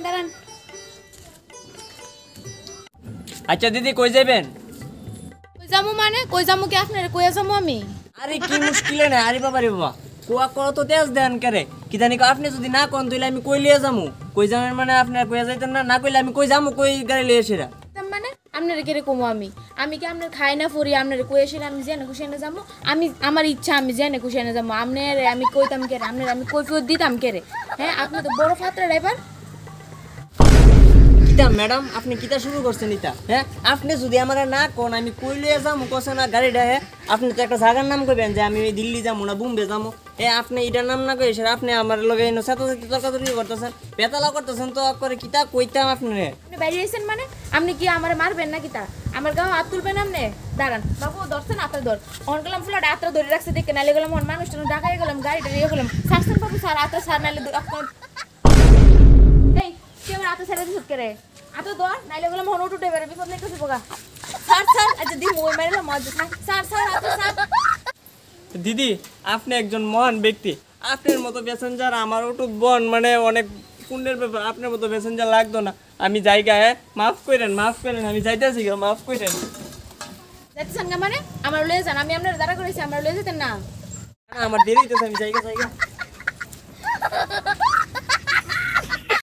দাঁড়ান। আচ্ছা দিদি কই যাবেন? কই যামু মানে কই যামু কি আপনারে কইয়া যামু আমি? আরে কি মুশকিলে না, আরে বাবা রে বাবা, কোয়া কত তো তেজ দেন করে কি জানি আপনি যদি না কোন তাইলে আমি কই লিয়ে যামু। কই যাবেন মানে আপনি কইয়া যাইতেন না, না কইলে আমি কই যামু, কই গাড়ি লিয়ে এসেরা মানে আপনারে কেরে কমু আমি কি আপনার খাই না ফরি আপনারে কই এসে আমি জেনে খুশি এনে যামু? আমি আমার ইচ্ছা আমি জেনে খুশি এনে যামু। আপনারে আমি কইতাম কেরে আপনারে আমি কৈফিয়ত দিতাম কেরে? হ্যাঁ আপনি তো বড় ফাত্রা ড্রাইভার। কিতা ম্যাডাম আপনি কিতা শুরু করছেন ইতা? হ্যাঁ আপনি যদি আমার না কোন আমি কই লিয়ে যামু কোসে না গাড়িটা, হ্যাঁ আপনি তো একটা জায়গার নাম কইবেন যে আমি দিল্লি যামু না বোম্বে যামু। আপনি এটার নাম না কই স্যার আপনি আমার লগে এনো সাথে তর্কাতর্কি করতেছেন, বেতালা করতেছেন, তো করে কিতা কইতাম আপনারে। আপনি বাইরে আইছেন মানে আপনি কি আমারে মারবেন না কিতা? আমার গাও হাত তুলবেন আপনি? দাঁড়ান বাবু ধরছেন হাতে ধর অন গেলাম ফুলাটা হাতটা ধরে রাখছে দেখে নাইলে গেলাম অন মানুষটা ঢাকায় গেলাম গাড়িটা নিয়ে গেলাম সারছেন বাবু স্যার হাতে স্যার নাইলে আপনার এই কে আমার হাতে ছেড়ে দিছ করে হাতে ধর নাইলে গেলাম হন উঠে বেরে বিপদ নেই কিছু পোকা স্যার স্যার আচ্ছা দি মই মারলাম মজা স্যার স্যার হাতে স্যার। দিদি আপনি একজন মহান ব্যক্তি, আপনার মতো প্যাসেঞ্জার আমার ওটুক বন মানে অনেক পুণ্যের ব্যাপার, আপনার মতো প্যাসেঞ্জার লাগতো না। আমি জায়গায় মাফ করেন আমি যাইতেছি, মাফ করেন। যাচ্ছেন না মানে আমার লয়ে যান, আমি আপনার দাঁড়া করেছি আমার লয়ে যেতেন না? আমার দেরি হইতেছে, আমি জায়গা